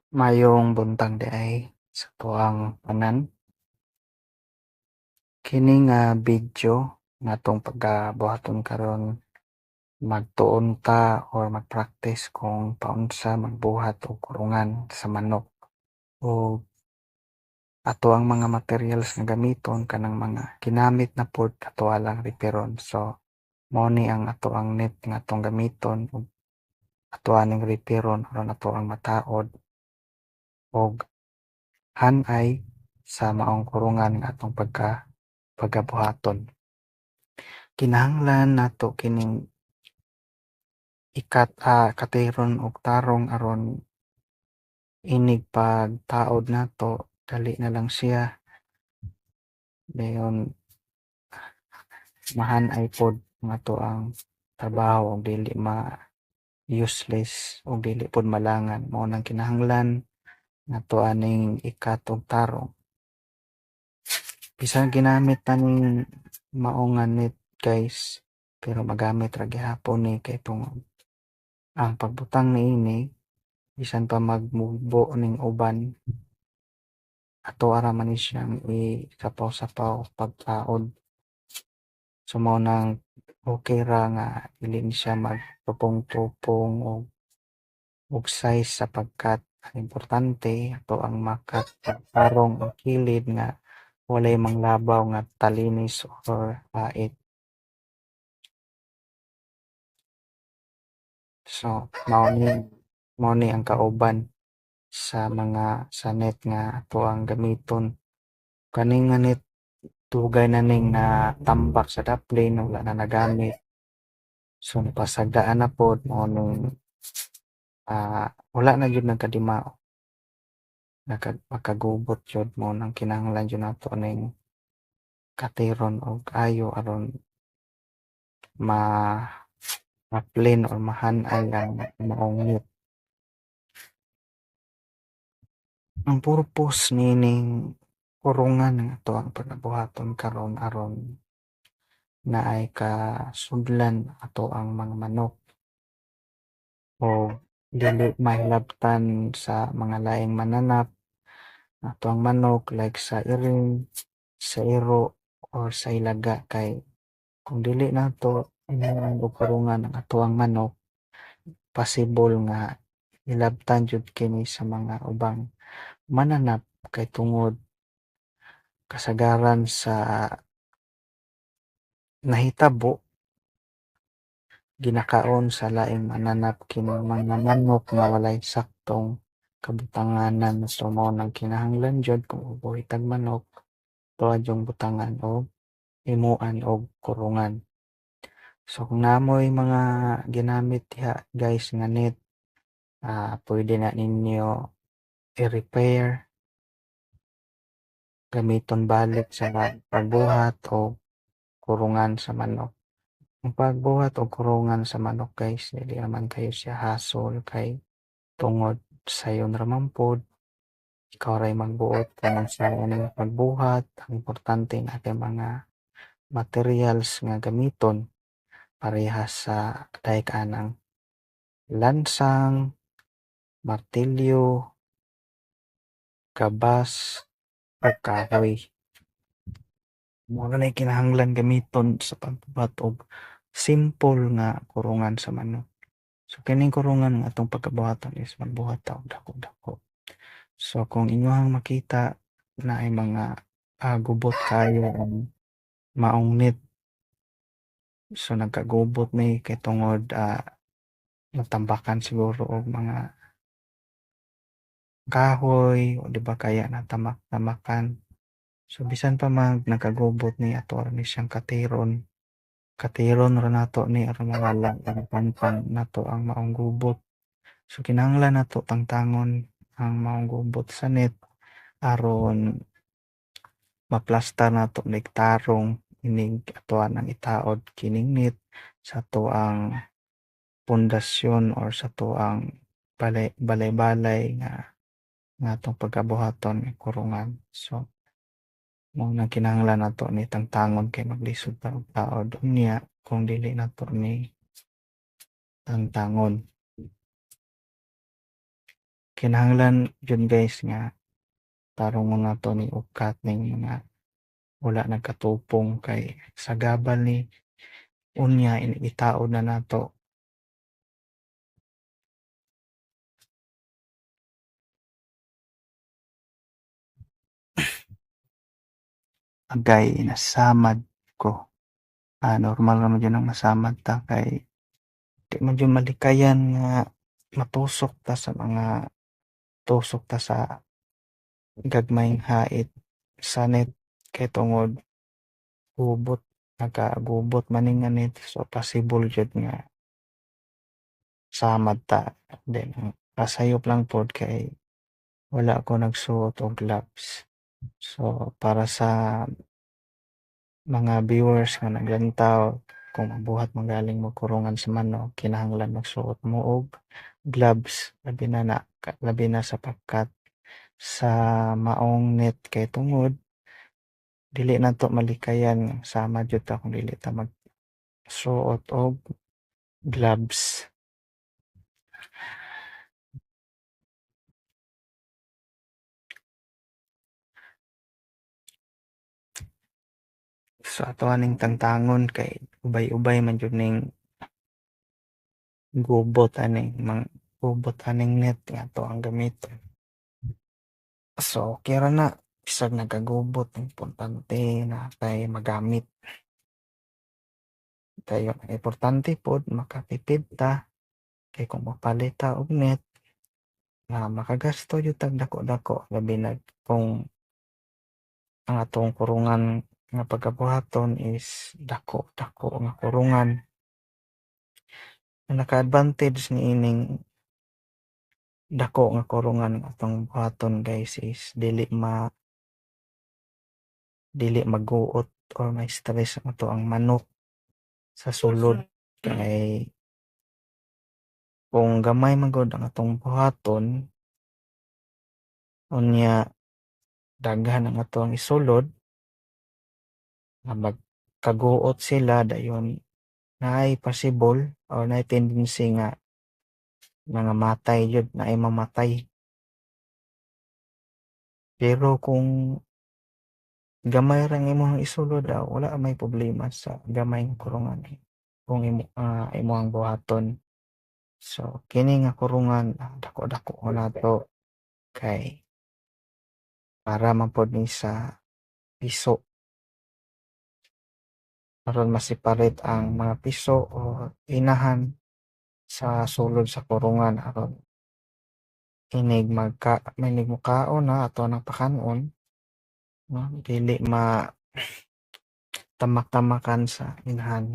Mayong buntag ay sa tuang tanan. Kini nga video natong pagkabuhaton karon magtuon ta or mag-practice kung paunsa magbuhat og kurungan sa manok o ato ang mga materials nga gamiton kanang mga ginamit na pod ato alang reparon. So mao ni ang ato ang net nga atong gamiton ug ato aning reparon aron ato ang mataod og han-ay sa maong kurungan nga atong pagabuhaton. Kinahanglan nato kining katiron og tarong aron inig pagtaod nato dali na lang siya dayon mahan-ay pod nga ato ang trabaho ug dili useless ug dili pod malangan. Mao nang kinahanglan nato aning ikat og tarong. Bisan ginamit ta ning mao nga net guys, pero magamit ra gihapon ni kay tungod ang pagbutang niini bisan pa magmubo ning uban ato ara man ni siyang isapaw-sapaw pagtaod. So mao nang okay ra nga dili ni siya magtupong-tupong og size sapagkat ang importante ato ang makat tarong ang kilid nga walay manglabaw nga talinis or pait. So mao ni ang kauban sa mga sa net nga ato ang gamiton. Kani nga net dugay na ning natambak sa daplin wala na nagamit. So napasagdaan na pod mao ning wala na jud nagkadimao. Makagubot jud mo nang kinahanglan jud nato ning katiron og ayo aron ma ma-plain or mahan-ay ang maong net. Ang purpose nining kurungan nga ato ang pagabuhaton karon aron naay kasudlan ato ang mga manok o dili mahilabtan sa mga laing mananap ato ang manok like sa iring, sa iro or sa ilaga kay kung dili nato inahan og kurungan ang ato ang manok possible nga hilabtan jud kini sa mga ubang mananap kay tungod kasagaran sa nahitabo ginakaon sa laing mananap kining mga manok nga walay saktong kabutanganan. So mao nang kinahanglan jud kung ubuhi tag manok tuwa jung butangan og himuan og kurungan. So kung namoy mga ginamit diha guys nga net pwede na ninyo i-repair gamiton balik sa pagbuhat o kurungan sa manok. Ang pagbuhat o kurungan sa manok guys dili naman kayo siya hassle kay tungod sayon ra man pod ikaw ray magbuot kung sa inyong pagbuhat. Ang importante na kay mga materials nga gamiton parehas sa dahil kanang lansang, martilyo, kabas ug kahoy. Mao na kinahanglan gamiton sa pagbuhat og simple nga kurungan sa manok. So kining kurungan nga atong pagkabuhaton is magbuhat ta og dako-dako. So kung inyohang makita naay mga gubot kayo ang maong net. So nagkagubot ni kay tungod natambakan siguro og mga kahoy o di ba kaya natamak-tamakan. So bisan pa nagkagubot ni ato ra ni siyang katiron. Katiron ra nato ni aron mawala ang pangpang nato ang maong gubot. So kinahanglan nato tangtangon ang maong gubot sa net aron maplastar nato nig tarong inig atoan ang itaod kining net sa tuang pundasyon or sa tuang balay-balay nga atong pagkabuhaton nga kurungan. So mao nang kinahanglan nato ni tangtangon kay maglisod ta og taod unya kung dili nato ni tangtangon. kinahanglan jud guys nga tarong nato ni ukat ning mga wala nagkatupong kay sa gabal ni unya itaod na nato agay nasamad ko. Normal naman yun ang masamad ta kay di man jud malikayan nga matusok ta sa mga tusok ta sa gagmayng hait sa net kay tungod gubot nagagubot man ning anit so possible jud nga samad ta then pasayop lang pod kay wala ko nagsuot og gloves. So para sa mga viewers nga naglantaw kung mabuhat man galing mo kurungan sa manok kinahanglan magsuot mo og gloves labi na sapagkat sa maong net kay tungod dili nato malikayan sama jud ta kung dili ta magsuot og gloves. So ato aning tangtangon kay ubay-ubay man jud ning gubot aning net nga ato ang gamiton. So okay ra na bisag nagagubot importante na tay magamit. Kay importante pod makatipid ta kay kung mopalit ta og net na makagasto jud tag dako-dako labi na kung ang atong kurungan nga pagabuhaton is dako-dako nga kurungan. Ang naka-advantage niining dako nga kurungan atong buhaton guys is dili maguot or may stress ang ato ang manok sa sulod kay kung gamay man gud ang atong buhaton unya daghan ang atong isulod nga magkaguot sila dayon naay possible or naay tendency nga mga matay jud naay mamatay. Pero kung gamay ra ang imong isulod wala may problema sa gamay nga kurungan kung imong buhaton. So kini nga kurungan dako-dako nato kay para man pod ni sa piso aron ma-separate ang mga piso o inahan sa sulod sa kurungan aron inig mokaon na ato nang pakanon no dili tamak-tamakan sa inahan.